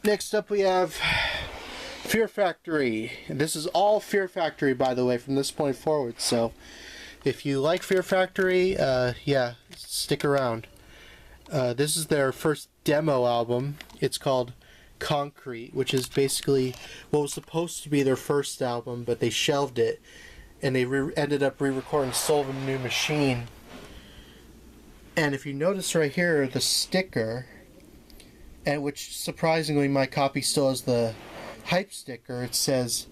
Next up we have Fear Factory. And this is all Fear Factory, by the way, from this point forward. So if you like Fear Factory, yeah, stick around. This is their first demo album. It's called Concrete, which is basically what was supposed to be their first album, but they shelved it, and they ended up re-recording Soul of a New Machine. And if you notice right here, the sticker, and which surprisingly my copy still has the hype sticker, it says,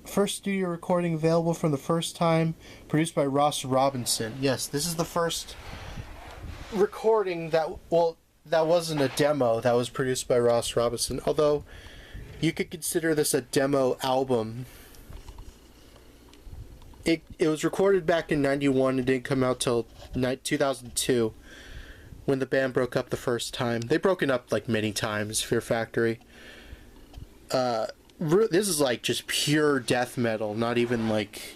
"First studio recording available from the first time, produced by Ross Robinson." Yes, this is the first recording that, well, that wasn't a demo, that was produced by Ross Robinson. Although, you could consider this a demo album. It was recorded back in 91 and didn't come out till 2002, when the band broke up the first time. They've broken up like many times, Fear Factory. This is like just pure death metal, not even like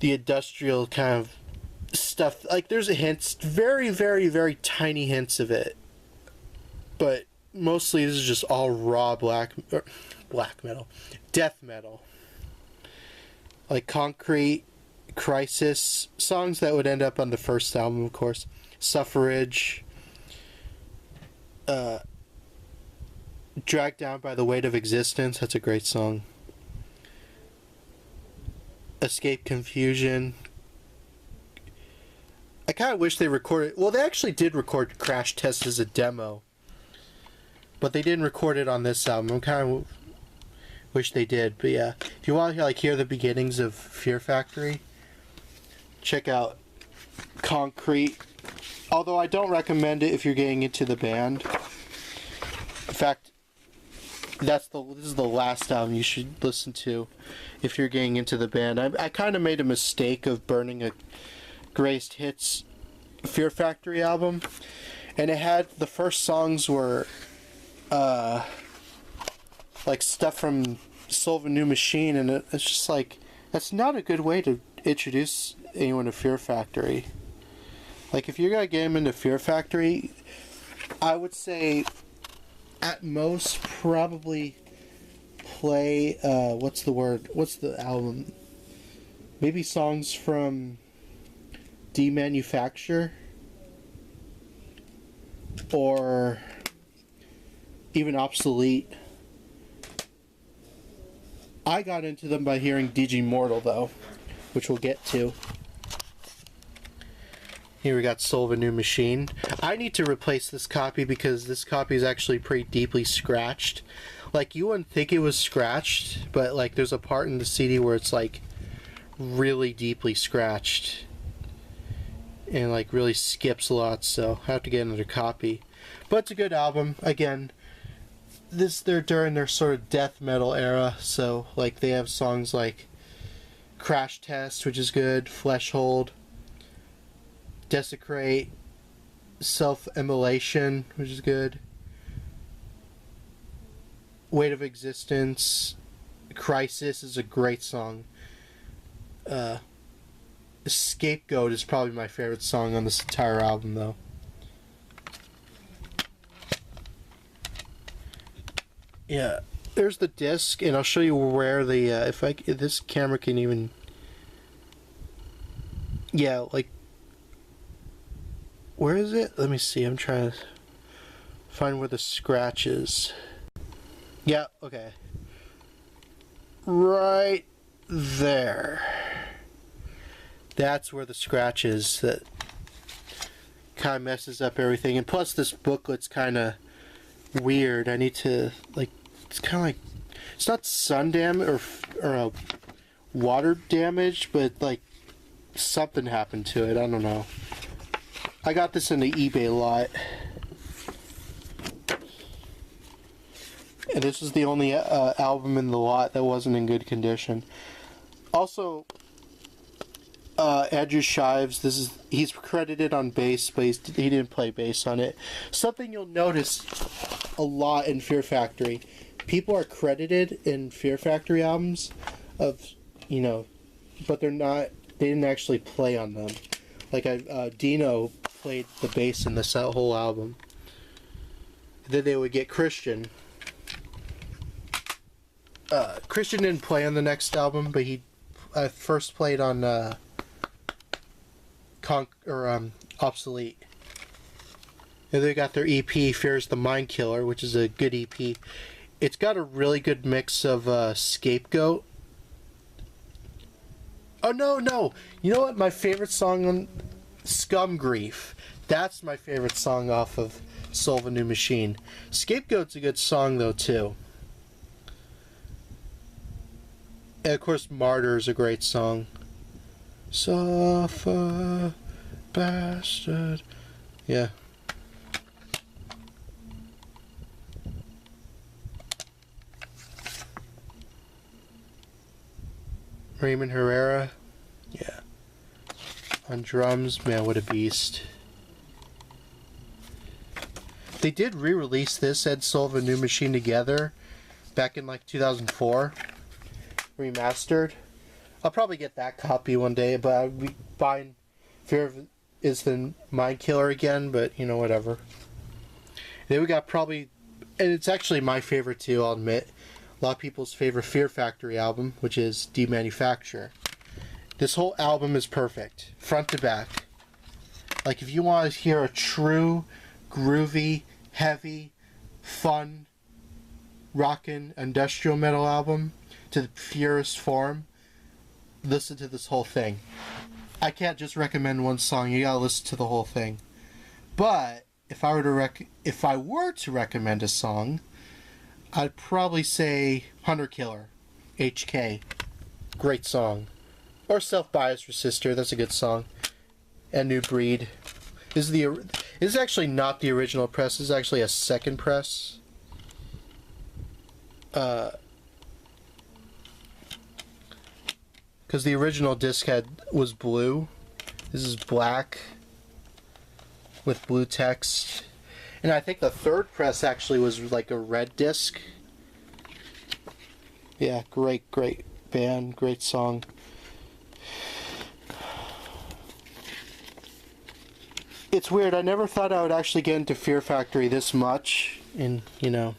the industrial kind of stuff. Like there's a hint, very, very, very tiny hints of it, but mostly this is just all raw black metal, death metal. Like Concrete, Crisis, songs that would end up on the first album, of course. Suffrage, Dragged Down by the Weight of Existence, that's a great song. Escape Confusion. I kind of wish they recorded, well, they actually did record Crash Test as a demo, but they didn't record it on this album. I kind of wish they did. But yeah, if you want to like hear the beginnings of Fear Factory, check out Concrete. Although I don't recommend it if you're getting into the band. In fact, this is the last album you should listen to if you're getting into the band. I kind of made a mistake of burning a Greatest Hits Fear Factory album, and it had, the first songs were like stuff from Soul of a New Machine, and it's just like, that's not a good way to introduce anyone to Fear Factory. Like, if you're gonna get them into Fear Factory, I would say at most probably play what's the album, maybe songs from Demanufacture, or even Obsolete. I got into them by hearing Digimortal, though, which we'll get to. Here we got Soul of a New Machine. I need to replace this copy because this copy is actually pretty deeply scratched. Like, you wouldn't think it was scratched, but like there's a part in the CD where it's like really deeply scratched and like really skips a lot, so I have to get another copy. But it's a good album. Again, they're during their sort of death metal era, so like they have songs like Crash Test, which is good, Fleshhold, Desecrate, Self-Immolation, which is good, Weight of Existence, Crisis is a great song. Scapegoat is probably my favorite song on this entire album, though. Yeah, there's the disc, and I'll show you where the if this camera can even, yeah, like, where is it? Let me see. I'm trying to find where the scratch is. Yeah, okay. Right there. That's where the scratch is. That kind of messes up everything. And plus, this booklet's kind of weird. I need to, like, it's kind of like, it's not sun damage or water damage, but like something happened to it. I don't know. I got this in the eBay lot, and this is the only album in the lot that wasn't in good condition. Also, Andrew Shives, he's credited on bass, but he didn't play bass on it. Something you'll notice a lot in Fear Factory, people are credited in Fear Factory albums of, you know, but they didn't actually play on them. Like Dino played the bass in this whole album. Then they would get Christian. Christian didn't play on the next album, but he first played on Obsolete. And they got their EP, Fear's the Mind Killer, which is a good EP. It's got a really good mix of Scapegoat. Oh, no. You know what? My favorite song on Scum Grief. That's my favorite song off of Soul of a New Machine. Scapegoat's a good song, though, too. And, of course, Martyr is a great song. Suffer, bastard. Yeah. Raymond Herrera. Yeah. On drums, man, what a beast. They did re-release this and Soul of a New Machine together back in like 2004. Remastered. I'll probably get that copy one day, but I'll be buying Fear is the Mind Killer again, but you know, whatever. Then we got probably, and it's actually my favorite too, I'll admit, a lot of people's favorite Fear Factory album, which is Demanufacture. This whole album is perfect, front to back. Like, if you want to hear a true, groovy, heavy, fun, rockin' industrial metal album to the purest form, listen to this whole thing. I can't just recommend one song, you gotta listen to the whole thing. But if I were to recommend a song, I'd probably say Hunter Killer, HK. Great song. Or Self-Biased Resistor, that's a good song. And New Breed. This is actually not the original press, this is actually a second press. Because the original disc was blue. This is black with blue text. And I think the third press actually was like a red disc. Yeah, great band, great song. It's weird, I never thought I would actually get into Fear Factory this much. And, you know,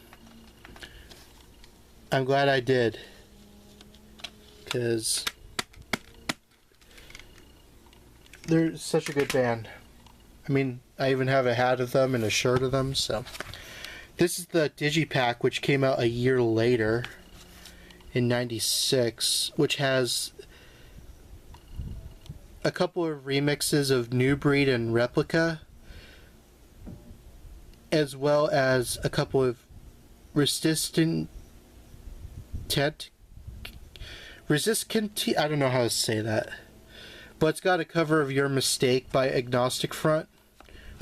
I'm glad I did. Because they're such a good band. I mean, I even have a hat of them and a shirt of them, so. This is the Digipack, which came out a year later, in '96, which has a couple of remixes of New Breed and Replica, as well as a couple of Resistant, I don't know how to say that. But it's got a cover of Your Mistake by Agnostic Front,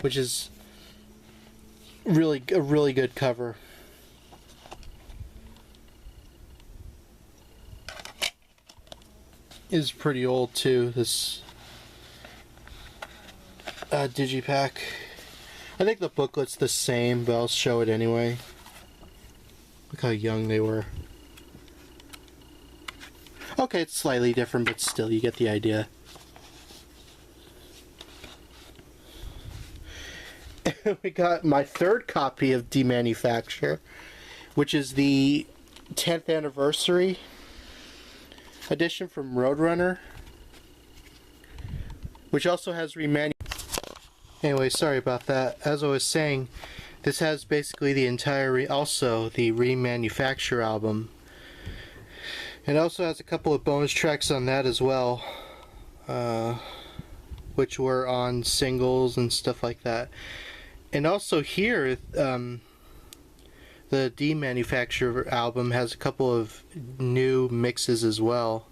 which is a really good cover. Is pretty old too, this Digipack. I think the booklet's the same, but I'll show it anyway. Look how young they were. Okay, it's slightly different, but still, you get the idea. We got my third copy of Demanufacture, which is the 10th anniversary edition from Roadrunner, which also has Anyway, sorry about that. As I was saying, this has basically the entire also the Remanufacture album. It also has a couple of bonus tracks on that as well, which were on singles and stuff like that. And also here, the Demanufacture album has a couple of new mixes as well.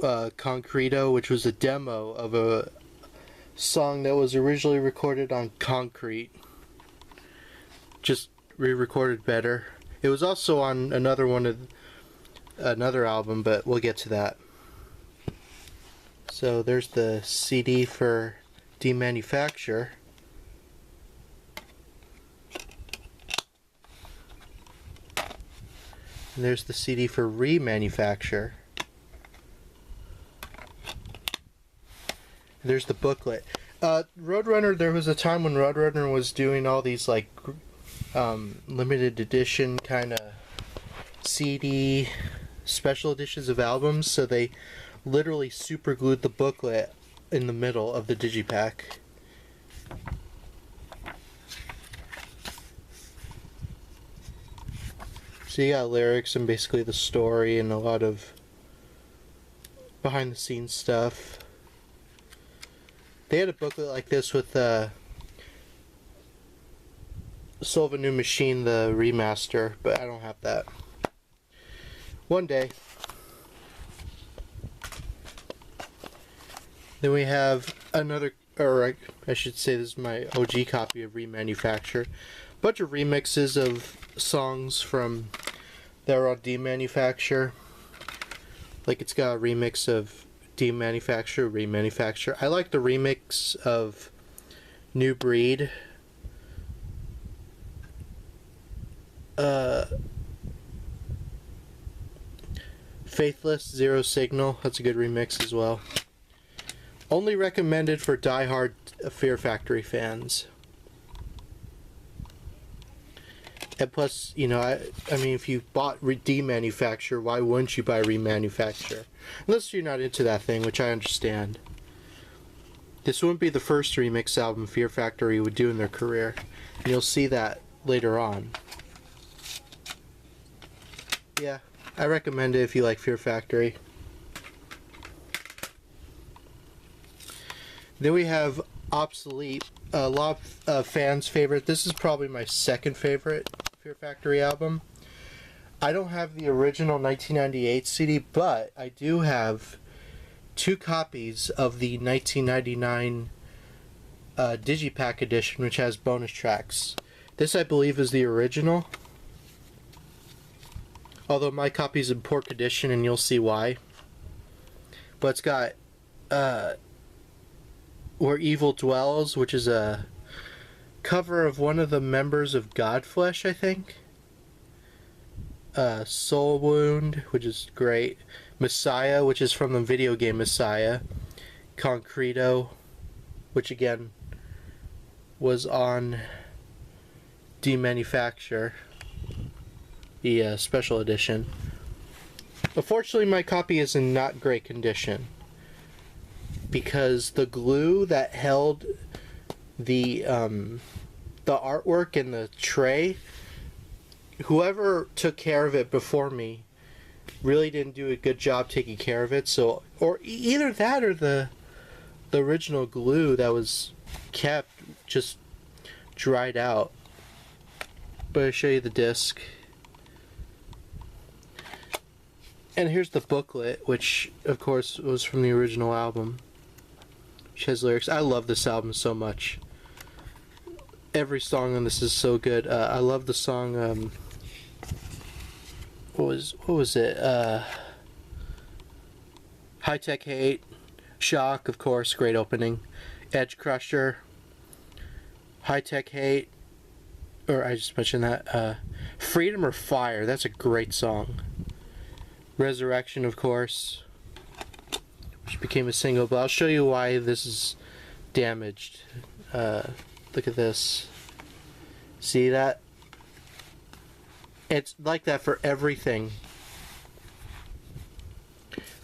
Concreto, which was a demo of a song that was originally recorded on Concrete, just re-recorded better. It was also on another album, but we'll get to that. So there's the CD for Demanufacture. And there's the CD for Remanufacture. There's the booklet. Roadrunner, there was a time when Roadrunner was doing all these, like, limited edition kind of CD special editions of albums, so they literally super glued the booklet in the middle of the digipack. So you got lyrics and basically the story and a lot of behind the scenes stuff. They had a booklet like this with Soul of a New Machine, the remaster, but I don't have that. One day. Then we have another, or I should say this is my OG copy of Remanufacture. Bunch of remixes of songs from that were on Demanufacture. Like it's got a remix of Demanufacture, Remanufacture. I like the remix of New Breed. Faithless, Zero Signal. That's a good remix as well. Only recommended for die-hard Fear Factory fans. And plus, you know, I mean, if you bought Demanufacture, why wouldn't you buy Remanufacture? Unless you're not into that thing, which I understand. This wouldn't be the first remix album Fear Factory would do in their career. And you'll see that later on. Yeah, I recommend it if you like Fear Factory. Then we have Obsolete, a lot of fans' favorite. This is probably my second favorite Fear Factory album. I don't have the original 1998 CD, but I do have 2 copies of the 1999 Digipack edition, which has bonus tracks. This, I believe, is the original. Although my copy's in poor condition, and you'll see why. But it's got Where Evil Dwells, which is a cover of one of the members of Godflesh, I think. Soul Wound, which is great. Messiah, which is from the video game Messiah. Concreto, which again was on Demanufacture, the special edition. Unfortunately, my copy is in not great condition because the glue that held the artwork in the tray, whoever took care of it before me really didn't do a good job taking care of it. So, or either that or the original glue that was kept just dried out. But I'll show you the disc. And here's the booklet, which of course was from the original album, which has lyrics. I love this album so much. Every song on this is so good. I love the song, what was it? High Tech Hate, Shock, of course, great opening. Edge Crusher, High Tech Hate, or I just mentioned that. Freedom or Fire, that's a great song. Resurrection, of course, which became a single, but I'll show you why this is damaged. Look at this. See that? It's like that for everything.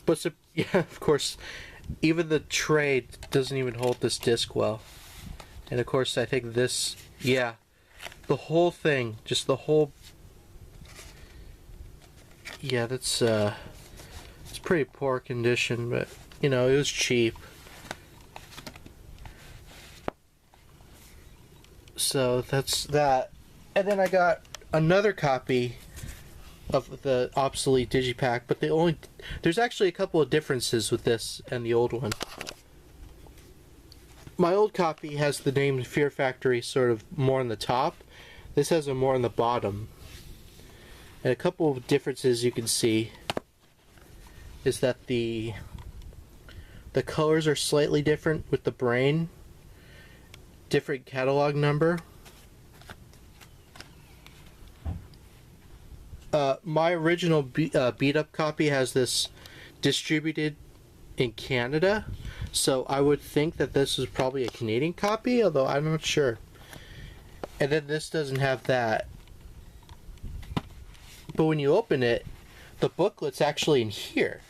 But yeah, of course, even the tray doesn't even hold this disc well. And of course, I think this, yeah, the whole thing, just the whole, yeah, that's it's pretty poor condition, but you know, it was cheap. So that's that. And then I got another copy of the Obsolete Digipack, but there's actually a couple of differences with this and the old one. My old copy has the name Fear Factory sort of more on the top. This has it more on the bottom. And a couple of differences you can see is that the colors are slightly different with the brain. Different catalog number. My original beat up copy has this distributed in Canada, So I would think that this is probably a Canadian copy, although I'm not sure. And then this doesn't have that. But when you open it, the booklet's actually in here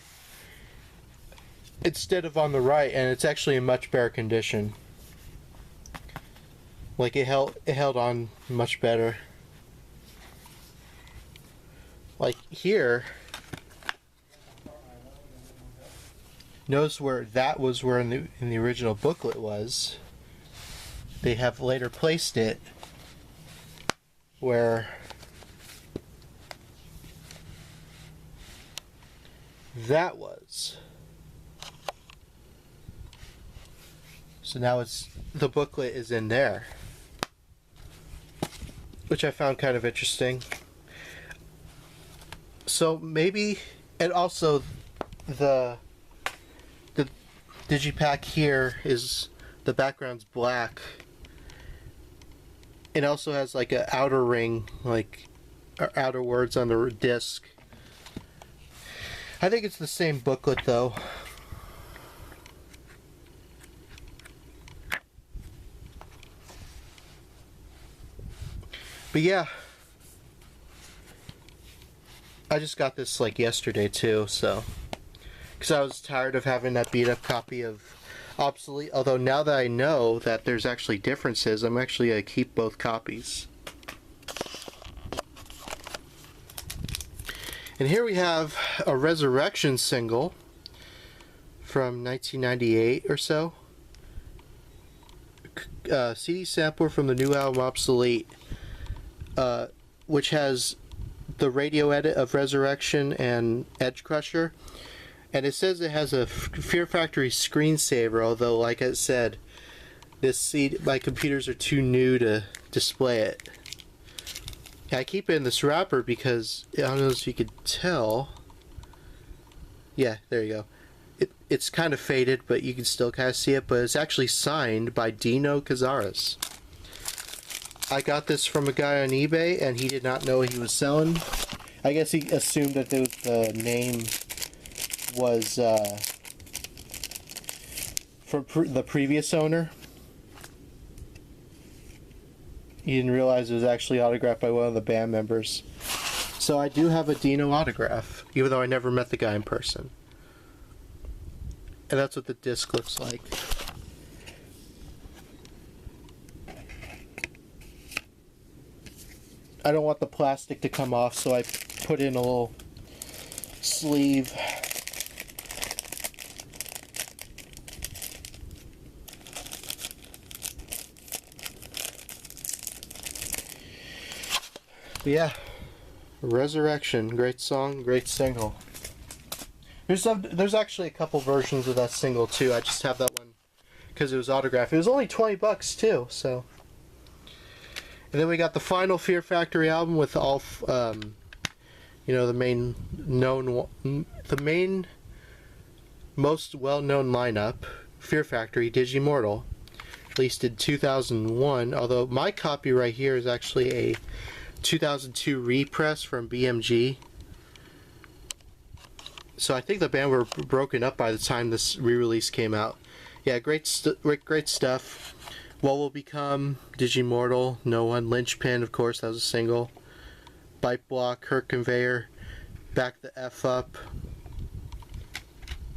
instead of on the right, and it's actually in much better condition. Like it held on much better. Like here, notice where that was where in the original booklet was. They have later placed it where that was. So now it's the booklet is in there, which I found kind of interesting. So maybe, and also the digipack here is the background's black. It also has like an outer ring, like outer words on the disc. I think it's the same booklet though. But yeah, I just got this like yesterday too, so because I was tired of having that beat up copy of Obsolete. Although now that I know that there's actually differences, I'm actually gonna keep both copies. And here we have a Resurrection single from 1998 or so. CD sampler from the new album Obsolete, which has the radio edit of Resurrection and Edge Crusher. And it says it has a Fear Factory screensaver, although, like I said, my computers are too new to display it. I keep it in this wrapper because, I don't know if you could tell. Yeah, there you go. It's kind of faded, but you can still kind of see it. But it's actually signed by Dino Cazares. I got this from a guy on eBay, and he did not know he was selling. I guess he assumed that the name was from the previous owner. He didn't realize it was actually autographed by one of the band members. So I do have a Dino autograph, even though I never met the guy in person. And that's what the disc looks like. I don't want the plastic to come off, so I put in a little sleeve. But yeah, Resurrection, great song, great single. There's actually a couple versions of that single too. I just have that one because it was autographed. It was only $20 too, so. And then we got the final Fear Factory album with all, the main most well-known lineup, Fear Factory, Digimortal, released in 2001. Although my copy right here is actually a 2002 repress from BMG. So I think the band were broken up by the time this re-release came out. Yeah, great stuff. What Will Become, Digimortal, No One, Linchpin, of course, that was a single. Bite Block, Hurt Conveyor, Back the F Up.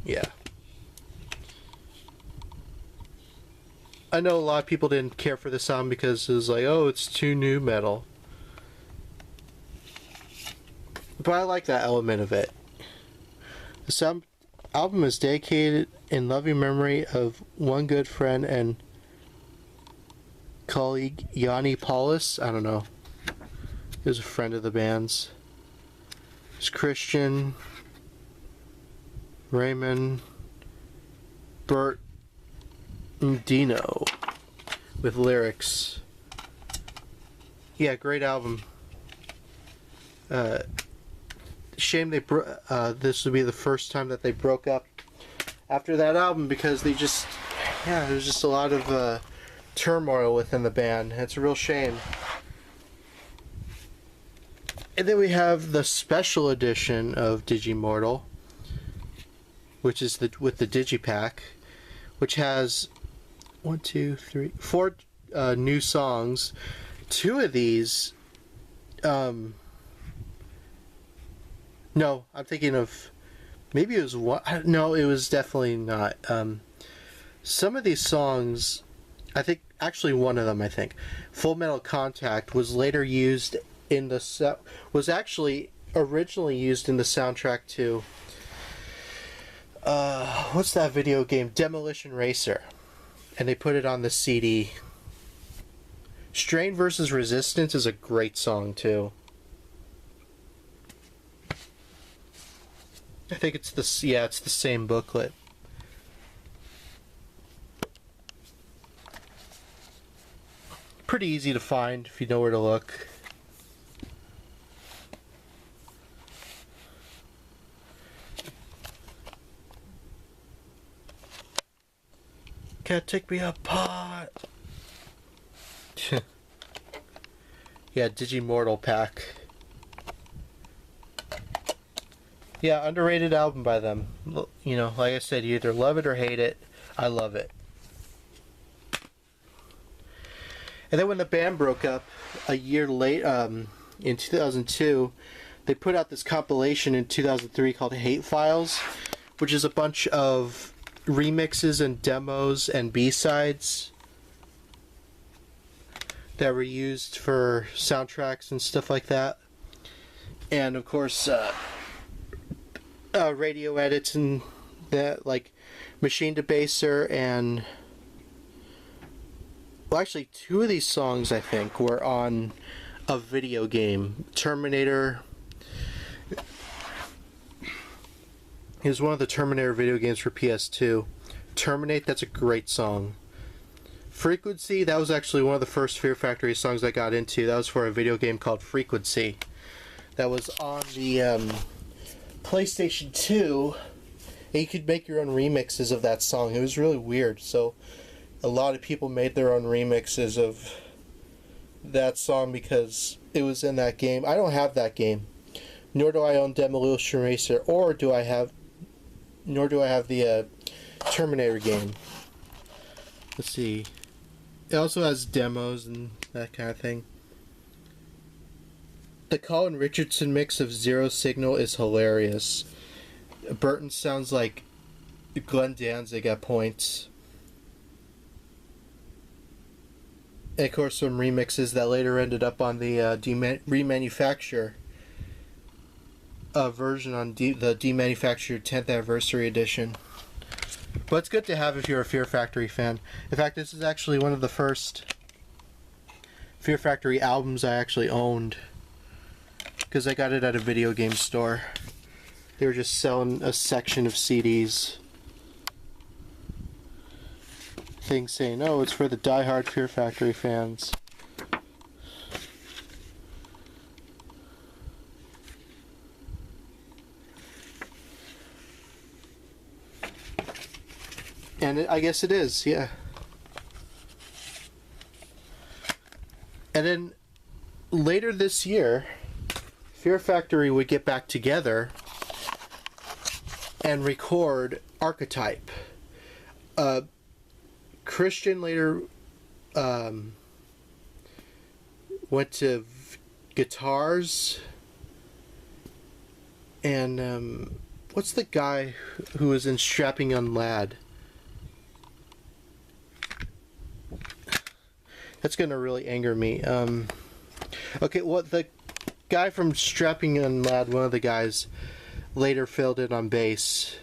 Yeah. I know a lot of people didn't care for this album because it was like, oh, it's too new metal. But I like that element of it. This album is dedicated in loving memory of one good friend and colleague, Yanni Paulus. I don't know. He was a friend of the band's. There's Christian, Raymond, Bert, and Dino with lyrics. Yeah, great album. Shame this would be the first time that they broke up after that album, because they just, there's just a lot of turmoil within the band. It's a real shame. And then we have the special edition of Digimortal, which is with the Digipack, which has four new songs. Two of these, no, I'm thinking of, maybe it was one. No, it was definitely not. Some of these songs, I think, actually one of them, I think, Full Metal Contact, was later used in the was actually originally used in the soundtrack to what's that video game, Demolition Racer, and they put it on the CD. Strain versus Resistance is a great song too. I think it's it's the same booklet. Pretty easy to find if you know where to look. Can't take me apart. Yeah, Digimortal pack. Yeah, underrated album by them. You know, like I said, you either love it or hate it. I love it. And then when the band broke up a year late, in 2002, they put out this compilation in 2003 called Hate Files, which is a bunch of remixes and demos and B-sides that were used for soundtracks and stuff like that. And of course, radio edits and that, like Machine Debaser and... Well, actually, two of these songs, I think, were on a video game. Terminator. It was one of the Terminator video games for PS2. Terminate, that's a great song. Frequency, that was actually one of the first Fear Factory songs I got into. That was for a video game called Frequency. That was on the PlayStation 2. And you could make your own remixes of that song. It was really weird. So a lot of people made their own remixes of that song because it was in that game. I don't have that game. Nor do I own Demolition Racer, nor do I have the Terminator game. Let's see. It also has demos and that kind of thing. The Colin Richardson mix of Zero Signal is hilarious. Burton sounds like Glenn Danzig at points. And of course some remixes that later ended up on the remanufacture version on the demanufactured 10th anniversary edition. But it's good to have if you're a Fear Factory fan. In fact, this is actually one of the first Fear Factory albums I actually owned, because I got it at a video game store. They were just selling a section of CDs. Things saying, oh, it's for the die-hard Fear Factory fans. And I guess it is, yeah. And then later this year, Fear Factory would get back together and record Archetype. Christian later went to guitars, and what's the guy who was in Strapping Young Lad? That's gonna really anger me. Okay, well, the guy from Strapping Young Lad, one of the guys, later filled in on bass.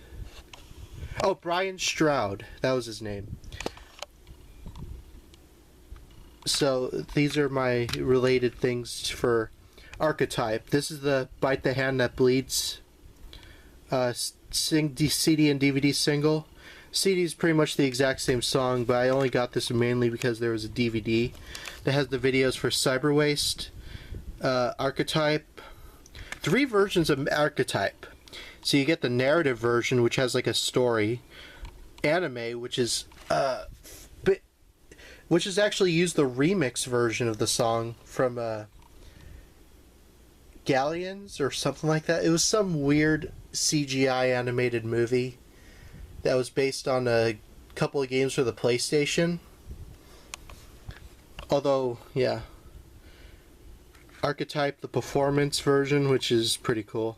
Oh, Brian Stroud, that was his name. So these are my related things for Archetype. This is the Bite the Hand That Bleeds CD and DVD single. CD is pretty much the exact same song, but I only got this mainly because there was a DVD that has the videos for Cyber Waste, Archetype, 3 versions of Archetype. So you get the narrative version, which has like a story, anime, which is actually used the remix version of the song from Galleons or something like that. It was some weird CGI animated movie that was based on a couple of games for the PlayStation. Although, yeah. Archetype, the performance version, which is pretty cool.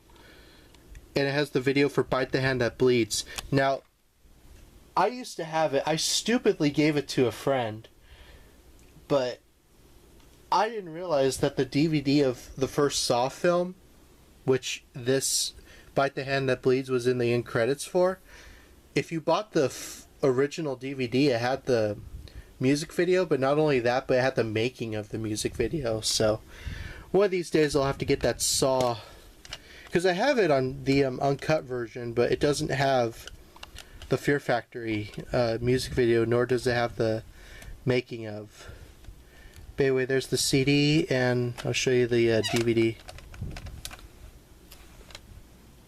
And it has the video for Bite the Hand That Bleeds. Now, I used to have it. I stupidly gave it to a friend. But I didn't realize that the DVD of the first Saw film, which this Bite the Hand That Bleeds was in the end credits for, if you bought the original DVD, it had the music video, but not only that, but it had the making of the music video. So one of these days I'll have to get that Saw, because I have it on the uncut version, but it doesn't have the Fear Factory music video, nor does it have the making of. But anyway, there's the CD, and I'll show you the DVD.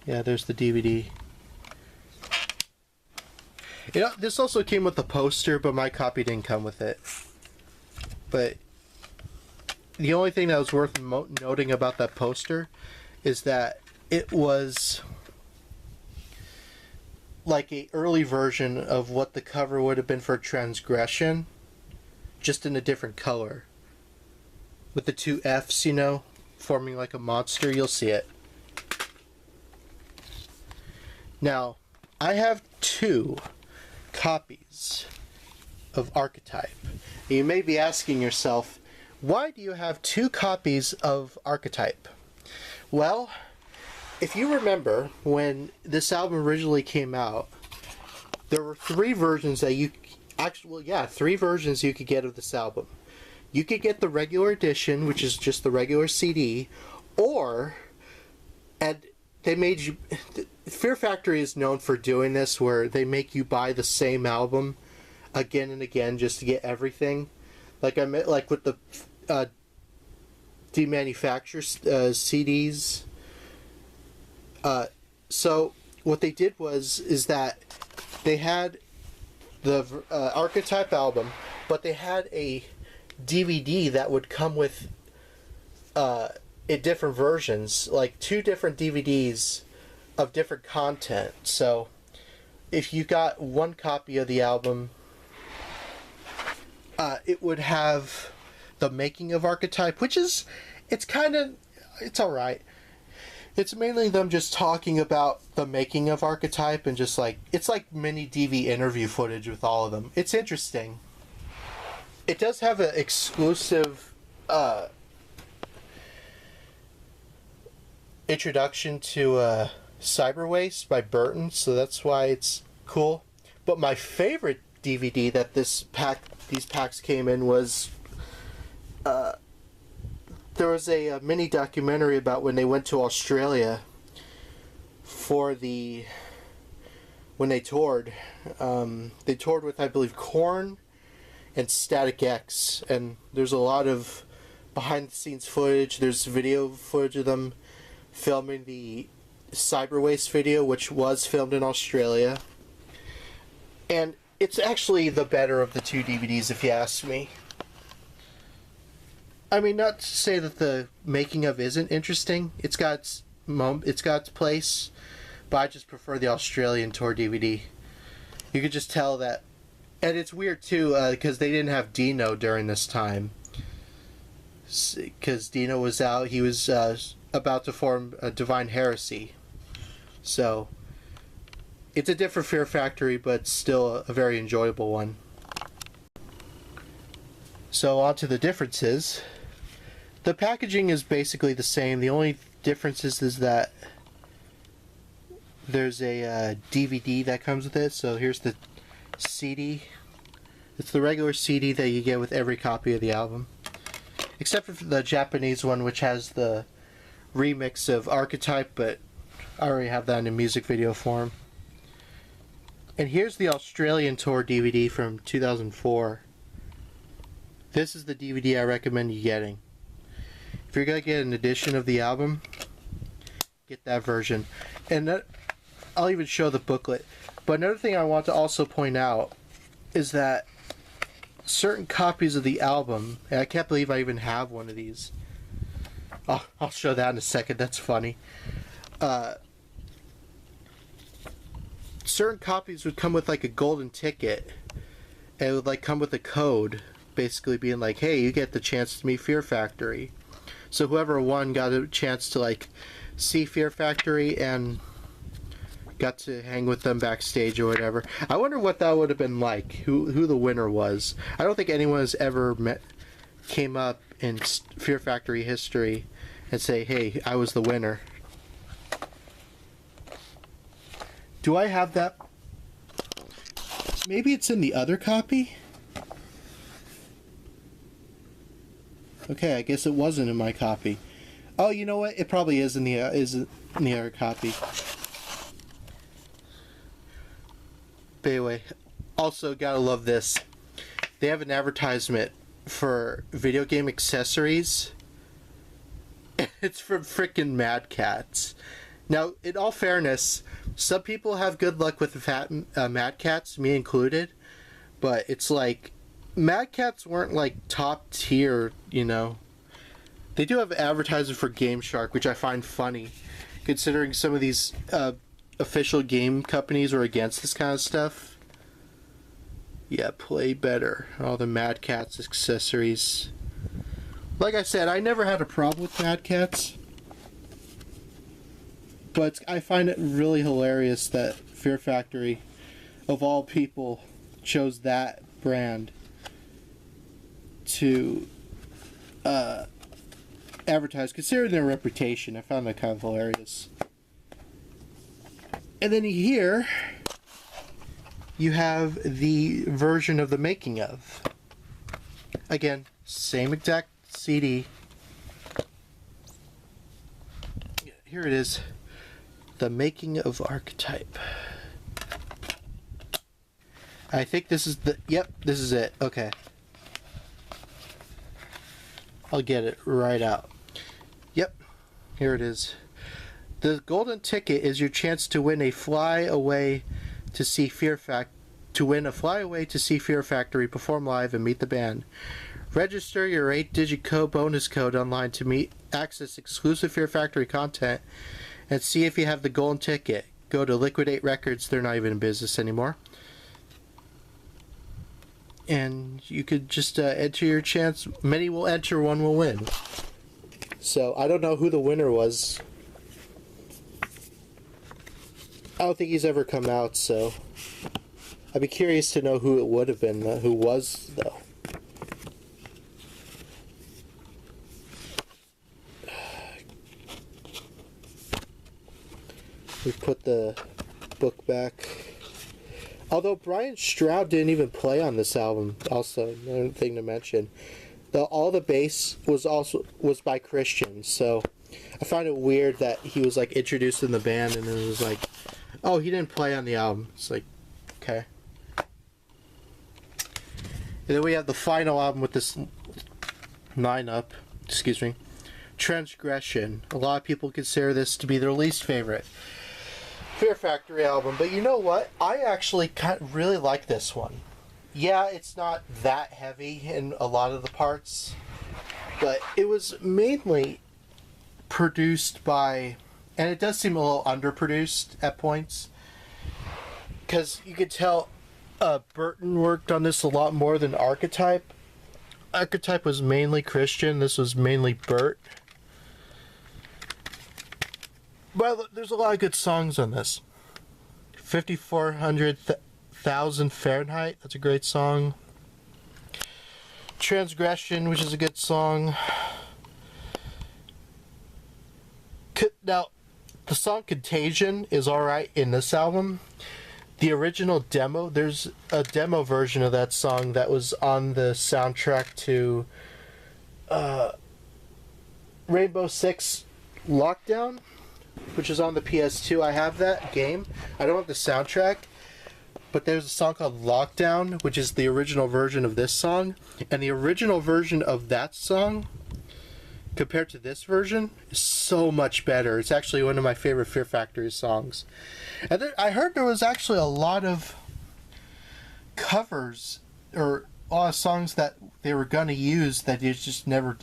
Yeah, there's the DVD. You know, this also came with a poster, but my copy didn't come with it. But the only thing that was worth noting about that poster is that it was like an early version of what the cover would have been for Transgression, just in a different color. With the two F's, you know, forming like a monster. You'll see it. Now, I have 2 copies of Archetype. You may be asking yourself, why do you have 2 copies of Archetype? Well, if you remember, when this album originally came out, there were 3 versions that you... Actually, well, yeah, 3 versions you could get of this album. You could get the regular edition, which is just the regular CD, or... And they made you... Fear Factory is known for doing this, where they make you buy the same album again and again just to get everything. Like I meant, like with the demanufactured CDs. So what they did is that they had the Archetype album, but they had a DVD that would come with in different versions, like 2 different DVDs of different content. So if you got 1 copy of the album, it would have the making of Archetype, which is, it's alright. It's mainly them just talking about the making of Archetype, and just like, it's like mini DV interview footage with all of them. It's interesting. It does have an exclusive introduction to Cyber Waste by Burton, so that's why it's cool. But my favorite DVD that these packs came in was there was a mini documentary about when they went to Australia for when they toured. They toured with, I believe, Korn and Static X, and there's a lot of behind the scenes footage. There's video footage of them filming the Cyber Waste video, which was filmed in Australia, and it's actually the better of the 2 DVDs, if you ask me. I mean, not to say that the making of isn't interesting. It's got its place, but I just prefer the Australian tour DVD. You could just tell that, and it's weird too, because they didn't have Dino during this time, because Dino was out. He was about to form a Divine Heresy. So, it's a different Fear Factory, but still a very enjoyable one. So, on to the differences. The packaging is basically the same. The only difference is that there's a DVD that comes with it. So, here's the CD. It's the regular CD that you get with every copy of the album, except for the Japanese one, which has the remix of Archetype, but I already have that in a music video form. And here's the Australian tour DVD from 2004. This is the DVD I recommend you getting. If you're going to get an edition of the album, get that version. And I'll even show the booklet. But another thing I want to also point out is that certain copies of the album, and I can't believe I even have one of these. I'll show that in a second. That's funny. certain copies would come with like a golden ticket, and it would like come with a code, basically being like, hey, you get the chance to meet Fear Factory. So whoever won got a chance to like see Fear Factory and got to hang with them backstage or whatever. I wonder what that would have been like, who the winner was. I don't think anyone has ever came up in Fear Factory history and say, hey, I was the winner. Do I have that? Maybe it's in the other copy? Okay, I guess it wasn't in my copy. Oh, you know what? It probably is in the other copy. But anyway, also gotta love this. They have an advertisement for video game accessories. It's from frickin' Mad Catz. Now, in all fairness, some people have good luck with Mad Catz, me included. But it's like, Mad Catz weren't like top tier, you know. They do have advertising for Game Shark, which I find funny, considering some of these official game companies are against this kind of stuff. Yeah, play better. All the Mad Catz accessories. Like I said, I never had a problem with Mad Catz. But I find it really hilarious that Fear Factory, of all people, chose that brand to advertise, considering their reputation. I found that kind of hilarious. And then here you have the version of the making of. Again, same exact CD. Here it is. The Making of Archetype. I think this is the... Yep, this is it. Okay. I'll get it right out. Yep. Here it is. The golden ticket is your chance to win a flyaway to see Fear Factory perform live and meet the band. Register your 8-digit bonus code online to access exclusive Fear Factory content and see if you have the golden ticket. Go to Liquidate Records, they're not even in business anymore. And you could just enter your chance. Many will enter, one will win. So, I don't know who the winner was. I don't think he's ever come out, so I'd be curious to know who it would have been, who was, though. We put the book back. Although Brian Stroud didn't even play on this album, also another thing to mention. All the bass was by Christian, so I find it weird that he was like introduced in the band and it was like, oh, he didn't play on the album. It's like, okay. And then we have the final album with this lineup. Excuse me. Transgression. A lot of people consider this to be their least favorite Fear Factory album, but you know what? I actually really like this one. Yeah, it's not that heavy in a lot of the parts, but it was mainly produced by, and it does seem a little underproduced at points, because you could tell Burton worked on this a lot more than Archetype. Archetype was mainly Christian, this was mainly Bert. Well, there's a lot of good songs on this. 5400,000 Fahrenheit, that's a great song. Transgression, which is a good song. Now, the song Contagion is alright in this album. The original demo, there's a demo version of that song that was on the soundtrack to Rainbow Six Lockdown, which is on the PS2. I have that game. I don't have the soundtrack, but there's a song called Lockdown, which is the original version of this song. And the original version of that song, compared to this version, is so much better. It's actually one of my favorite Fear Factory songs. And then I heard there was actually a lot of covers, or a lot of songs that they were going to use that they just never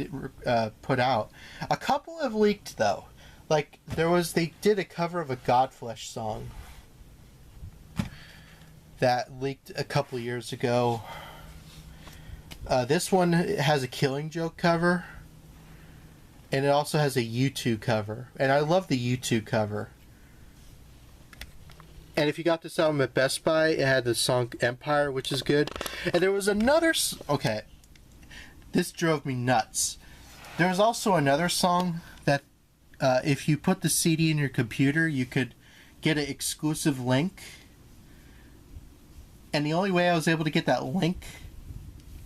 put out. A couple have leaked, though. Like, they did a cover of a Godflesh song. that leaked a couple years ago. This one has a Killing Joke cover, and it also has a U2 cover, and I love the U2 cover. And if you got this album at Best Buy, it had the song Empire, which is good. And there was another... Okay. This drove me nuts. There was also another song that if you put the CD in your computer, you could get an exclusive link. And the only way I was able to get that link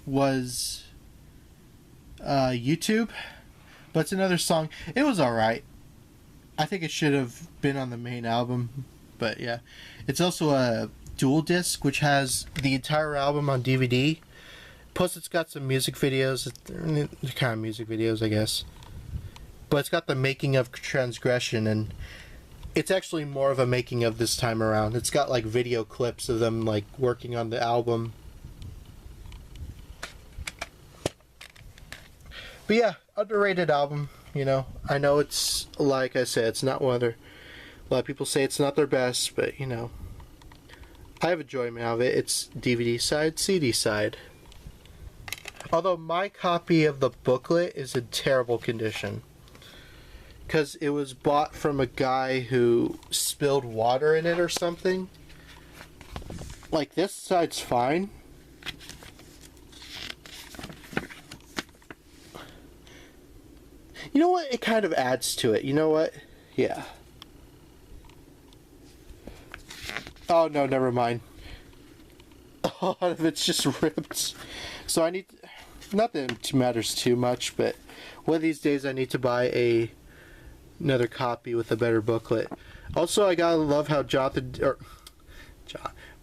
was YouTube. But it's another song. It was alright. I think it should have been on the main album. But yeah, it's also a dual disc, which has the entire album on DVD. Plus, it's got some music videos. They're kind of music videos, I guess. But it's got the making of Transgression, and it's actually more of a making of this time around. It's got like video clips of them like working on the album. But yeah, underrated album. You know, I know it's, like I said, it's not one of their... A lot of people say it's not their best, but, you know, I have enjoyment out of it. It's DVD side, CD side. Although my copy of the booklet is in terrible condition. Because it was bought from a guy who spilled water in it or something. Like, this side's fine. You know what? It kind of adds to it. You know what? Yeah. Oh, no, never mind. A lot of it's just ripped. So I need... Not that it matters too much, but one of these days I need to buy another copy with a better booklet. Also, I gotta love how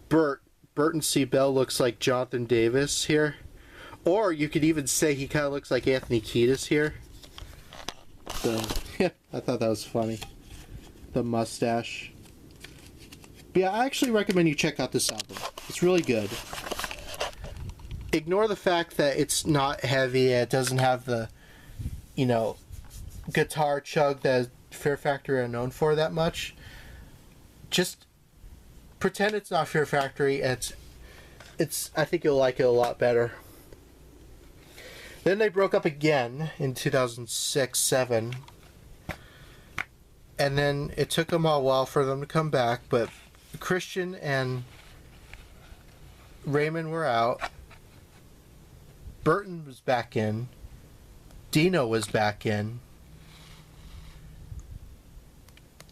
Burton C. Bell looks like Jonathan Davis here. Or you could even say he kind of looks like Anthony Kiedis here. So, yeah, I thought that was funny. The mustache. But yeah, I actually recommend you check out this album. It's really good. Ignore the fact that it's not heavy, it doesn't have the, you know, guitar chug that Fear Factory are known for that much. Just pretend it's not Fear Factory, and it's I think you'll like it a lot better. Then they broke up again in 2006-07. And then it took them a while for them to come back, but Christian and Raymond were out. Burton was back in. Dino was back in.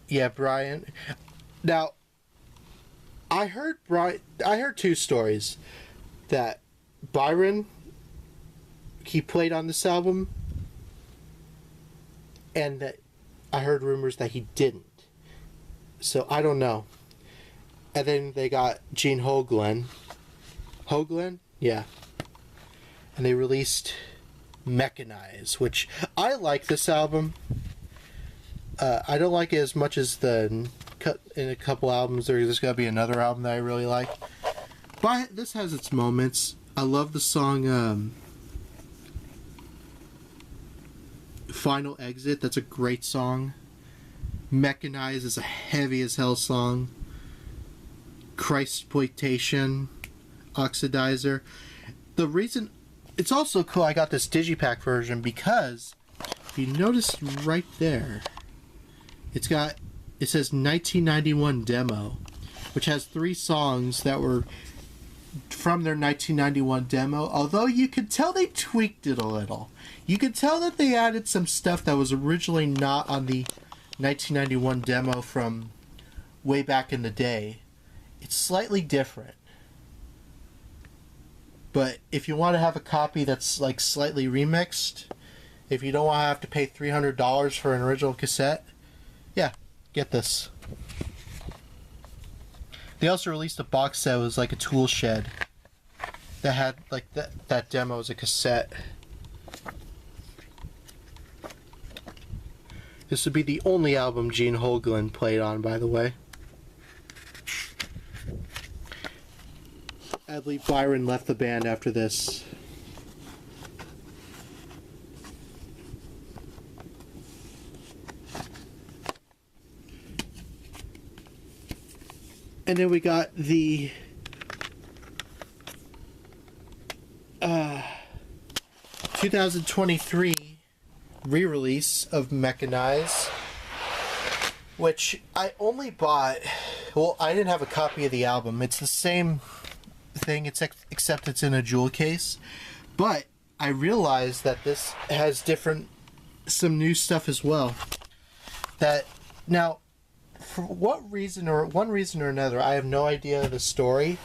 Yeah, Brian. Now, I heard two stories that Byron, he played on this album, and that I heard rumors that he didn't. So I don't know. And then they got Gene Hoglan. Hoglan? Yeah. And they released Mechanize, which I like this album. I don't like it as much as in a couple albums. There's got to be another album that I really like. But this has its moments. I love the song Final Exit. That's a great song. Mechanize is a heavy as hell song. Christploitation, Oxidizer. The reason it's also cool I got this Digipack version because if you notice right there, it says 1991 demo, which has 3 songs that were from their 1991 demo, although you could tell they tweaked it a little. You could tell that they added some stuff that was originally not on the 1991 demo from way back in the day. It's slightly different. But if you want to have a copy that's like slightly remixed, if you don't want to have to pay $300 for an original cassette, yeah, get this. They also released a box set. It was like a tool shed that had like that demo as a cassette. This would be the only album Gene Hoglan played on, by the way. I believe Byron left the band after this. And then we got the 2023 re-release of Mechanize, which I only bought. Well, I didn't have a copy of the album. It's the same thing, except it's in a jewel case. But I realized that this has some new stuff as well. That now, for one reason or another, I have no idea the story.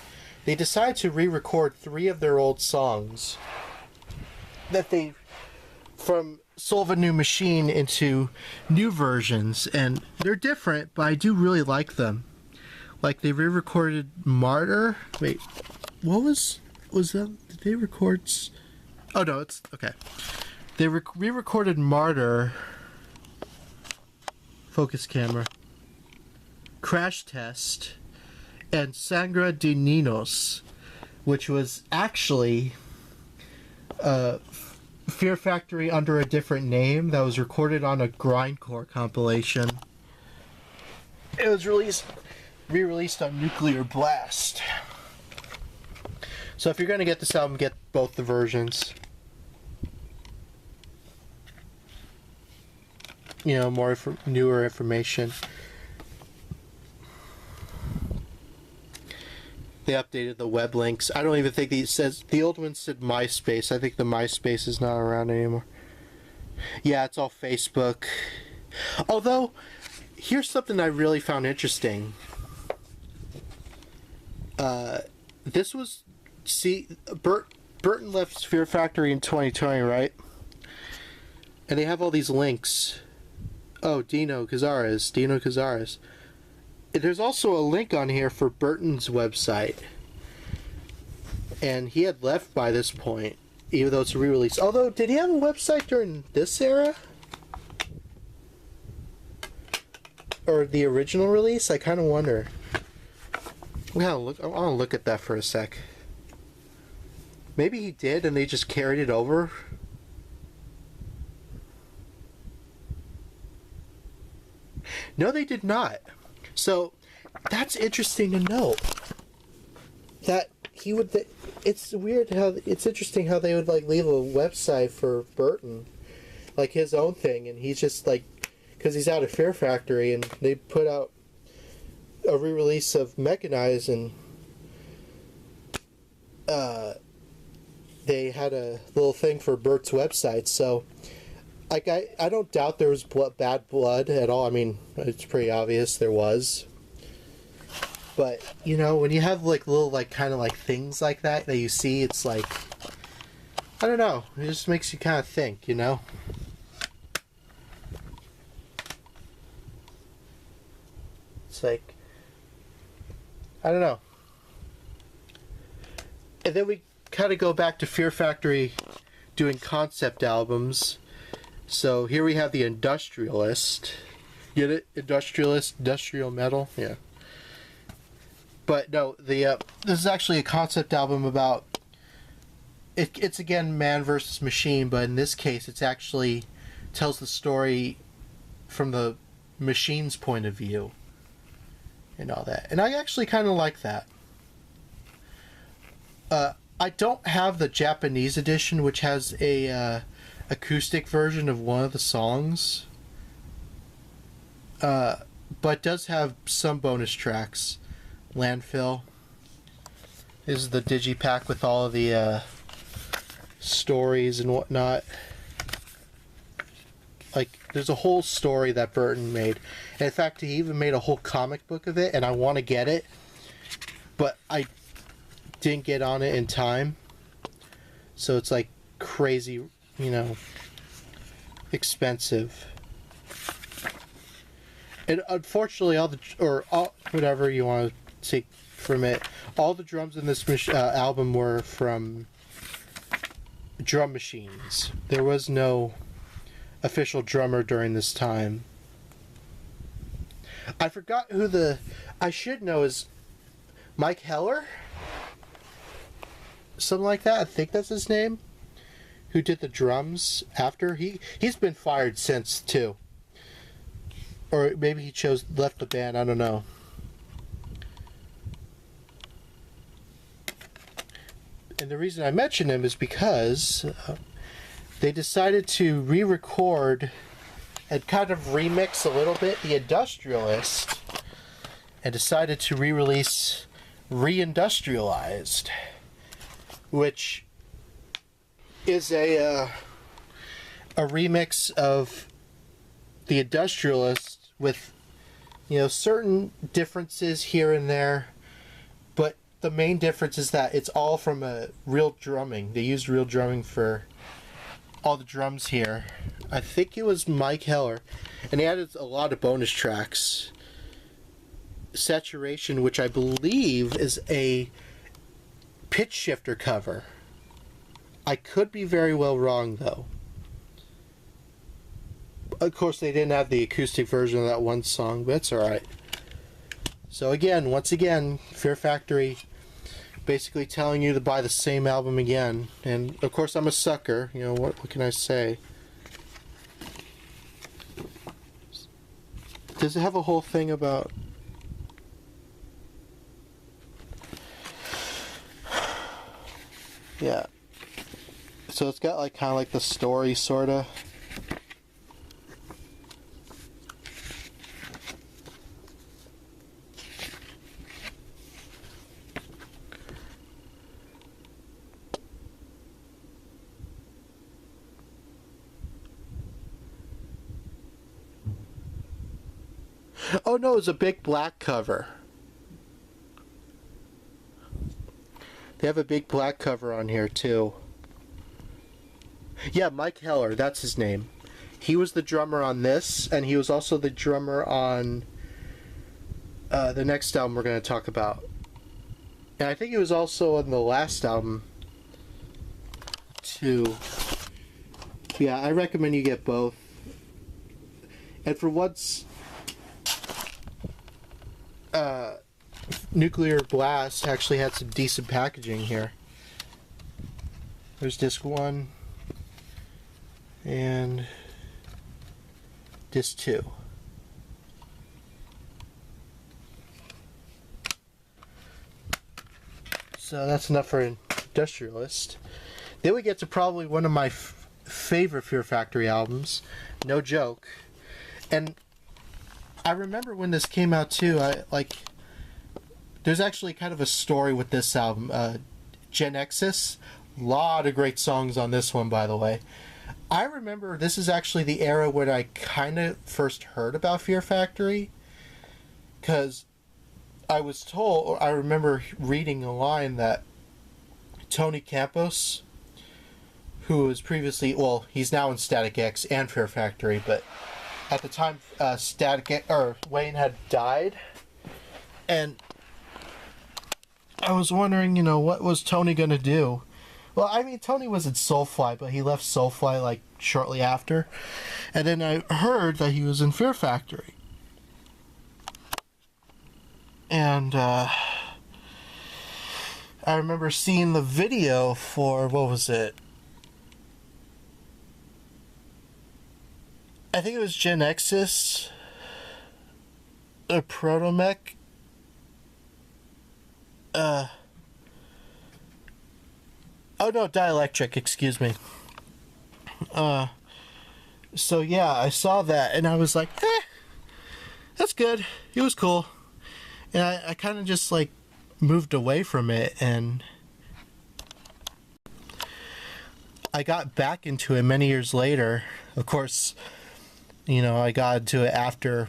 They decided to re-record 3 of their old songs from Soul of a New Machine into new versions, and they're different, but I do really like them. Like, they re-recorded Martyr. Wait, what was that? Did they record? Oh no, it's okay. They re-recorded Martyr. Focus camera. Crash Test and Sangre de Niños, which was actually Fear Factory under a different name that was recorded on a grindcore compilation. It was re-released on Nuclear Blast. So if you're going to get this album, get both the versions. You know, more newer information. They updated the web links. I don't even think it says... The old one said MySpace. I think the MySpace is not around anymore. Yeah, it's all Facebook. Although, here's something I really found interesting. This was... See, Burton left Fear Factory in 2020, right? And they have all these links. Oh, Dino Cazares. There's also a link on here for Burton's website. And he had left by this point, even though it's a re-release. Although, did he have a website during this era? Or the original release? I kind of wonder. I want to look at that for a sec. Maybe he did and they just carried it over. No, they did not. So, that's interesting to note. That he would... It's weird how... It's interesting how they would, like, leave a website for Burton. Like, his own thing. And he's just, like... Because he's out of Fear Factory. And they put out a re-release of Mechanize. And... they had a little thing for Bert's website. So... Like, I don't doubt there was bad blood at all. I mean, it's pretty obvious there was. But, you know, when you have, like, little, like, kind of, like, things like that you see, it's like... I don't know. It just makes you kind of think, you know? It's like... I don't know. And then we kind of go back to Fear Factory doing concept albums. So here we have the Industrialist. Get it? Industrialist, industrial metal. Yeah. But no, this is actually a concept album about. It's again man versus machine, but in this case, it's actually tells the story from the machine's point of view, and all that. And I actually kind of like that. I don't have the Japanese edition, which has a acoustic version of one of the songs, but does have some bonus tracks. Landfill is the digipack with all of the stories and whatnot. Like, there's a whole story that Burton made, and in fact he even made a whole comic book of it, and I want to get it, but I didn't get on it in time, so it's like crazy, you know, expensive. And unfortunately, whatever you want to take from it, all the drums in this album were from drum machines. There was no official drummer during this time. I forgot who I should know is Mike Heller? Something like that. I think that's his name. Who did the drums after? He's been fired since too. Or maybe he left the band, I don't know. And the reason I mention him is because they decided to re-record and kind of remix a little bit The Industrialist, and decided to re-release Reindustrialized, which is a remix of The Industrialist with, you know, certain differences here and there, but the main difference is that it's all from a real drumming. They used real drumming for all the drums here. I think it was Mike Heller, and he added a lot of bonus tracks. Saturation, which I believe is a pitch shifter cover. I could be very well wrong though. Of course, they didn't have the acoustic version of that one song, but it's alright. So again, once again, Fear Factory basically telling you to buy the same album again. And of course, I'm a sucker. You know, what can I say? Does it have a whole thing about... Yeah. So it's got like kind of like the story, sorta. Oh no, it's a big black cover. They have a big black cover on here too. Yeah, Mike Heller, that's his name. He was the drummer on this, and he was also the drummer on the next album we're going to talk about. And I think he was also on the last album too. Yeah, I recommend you get both. And for once, Nuclear Blast actually had some decent packaging here. There's disc 1 and disc 2. So that's enough for Industrialist. Then we get to probably one of my favorite Fear Factory albums, no joke. And I remember when this came out too, there's actually kind of a story with this album. Genexus, lot of great songs on this one, by the way. I remember this is actually the era when I kind of first heard about Fear Factory, because I was told, or I remember reading a line that Tony Campos, who was previously, well, he's now in Static X and Fear Factory, but at the time, Wayne had died, and I was wondering, you know, what was Tony gonna do? Well, I mean, Tony was in Soulfly, but he left Soulfly like shortly after, and then I heard that he was in Fear Factory, and I remember seeing the video for, what was it? I think it was Genexus, or Protomech. Oh no, Dielectric, excuse me. So yeah, I saw that and I was like, that's good. It was cool. And I kind of just like moved away from it, and I got back into it many years later. Of course, you know, I got into it after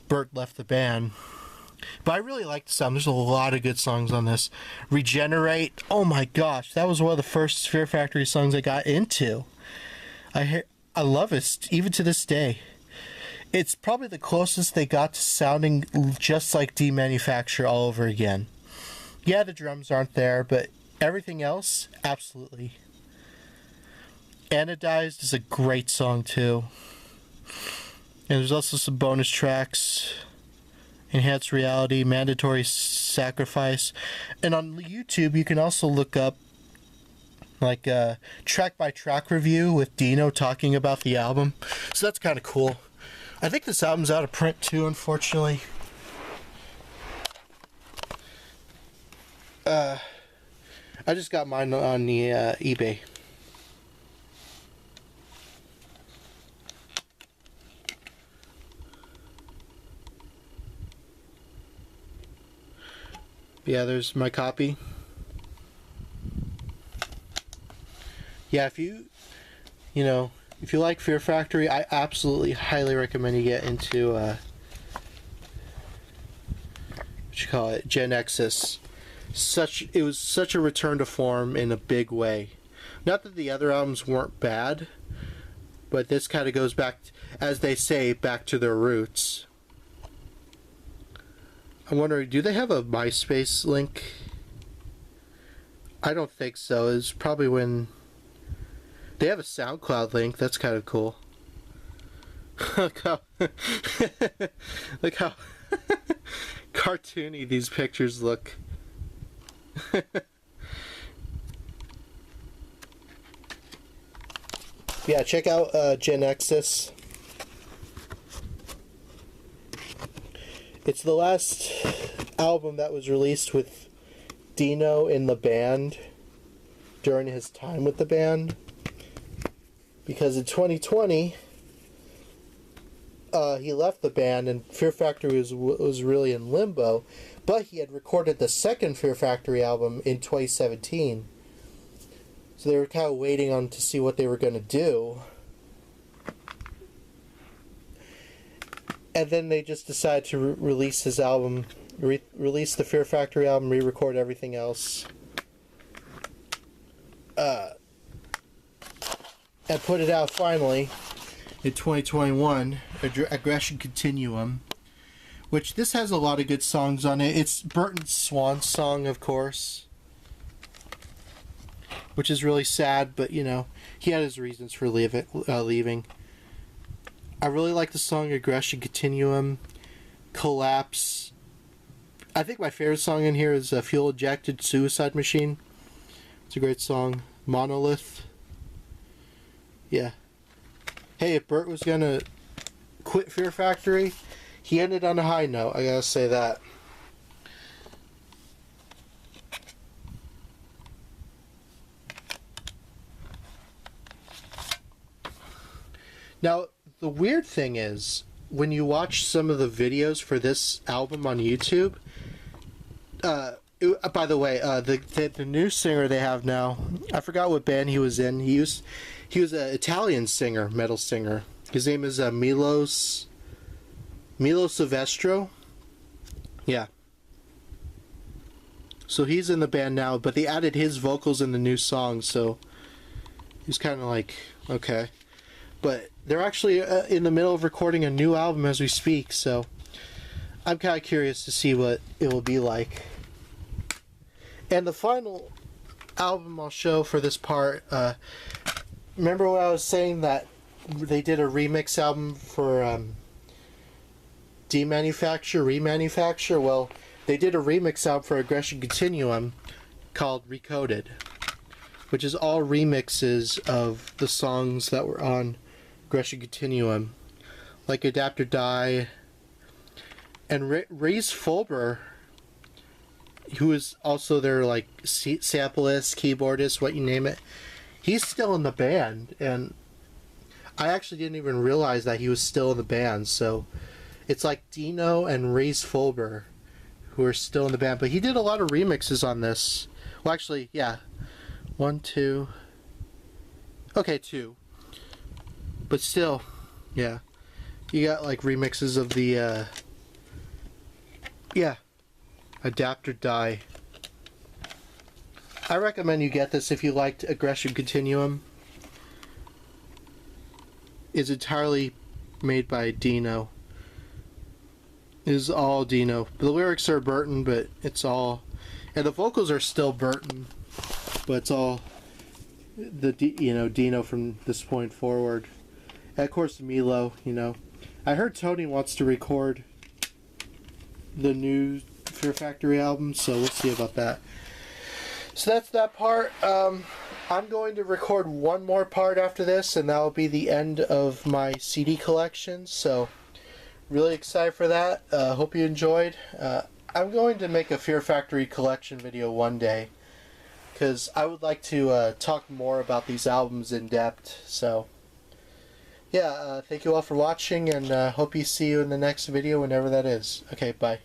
Bert left the band. But I really like the sound. There's a lot of good songs on this. Regenerate. Oh my gosh, that was one of the first Fear Factory songs I got into. I love it, even to this day. It's probably the closest they got to sounding just like Demanufacture all over again. Yeah, the drums aren't there, but everything else, absolutely. Anodized is a great song too. And there's also some bonus tracks. Enhanced Reality, Mandatory Sacrifice. And on YouTube, you can also look up like a track-by-track review with Dino talking about the album. So that's kind of cool. I think this album's out of print too, unfortunately. I just got mine on the eBay. Yeah, there's my copy. Yeah, if you know, if you like Fear Factory, I absolutely highly recommend you get into what you call it, Genexus. It was such a return to form in a big way. Not that the other albums weren't bad, but this kind of goes back, as they say, back to their roots. I'm wondering, do they have a MySpace link? I don't think so. It's probably when they have a SoundCloud link. That's kind of cool. Look how look how cartoony these pictures look. Yeah, check out Genexus. It's the last album that was released with Dino in the band during his time with the band. Because in 2020, he left the band and Fear Factory was really in limbo. But he had recorded the second Fear Factory album in 2017. So they were kind of waiting on to see what they were going to do. And then they just decided to release his album, release the Fear Factory album, re-record everything else. And put it out finally in 2021, Aggression Continuum. Which this has a lot of good songs on it. It's Burton's swan song, of course. Which is really sad, but you know, he had his reasons for leaving. I really like the song Aggression Continuum, Collapse. I think my favorite song in here is Fuel Ejected Suicide Machine. It's a great song. Monolith. Yeah. Hey, if Burt was gonna quit Fear Factory, he ended on a high note, I gotta say that. Now, the weird thing is, when you watch some of the videos for this album on YouTube, by the way, the new singer they have now, I forgot what band he was in. He was an Italian singer, metal singer. His name is Milo Silvestro. Yeah. So he's in the band now, but they added his vocals in the new song, so he's kind of like, okay. But they're actually in the middle of recording a new album as we speak, so I'm kind of curious to see what it will be like. And the final album I'll show for this part, remember when I was saying that they did a remix album for Remanufacture? Well, they did a remix album for Aggression Continuum called Recoded, which is all remixes of the songs that were on Aggression Continuum, like Adapt or Die. And Rhys Fulber, who is also their like sampleist, keyboardist, what you name it, he's still in the band, and I actually didn't even realize that he was still in the band. So it's like Dino and Rhys Fulber who are still in the band, but he did a lot of remixes on this. Well, actually, yeah, 1, 2, okay, 2, but still, yeah, you got like remixes of the yeah, Adapt or Die. I recommend you get this if you liked Aggression Continuum. It's entirely made by Dino. It is all Dino. The lyrics are Burton, but it's all, and the vocals are still Burton, but it's all Dino from this point forward. And of course Milo. I heard Tony wants to record the new Fear Factory album, so we'll see about that. So that's that part. I'm going to record one more part after this, and that will be the end of my CD collection. So really excited for that. Hope you enjoyed. I'm going to make a Fear Factory collection video one day, because I would like to talk more about these albums in depth. So yeah, thank you all for watching, and hope you see you in the next video whenever that is. Okay, bye.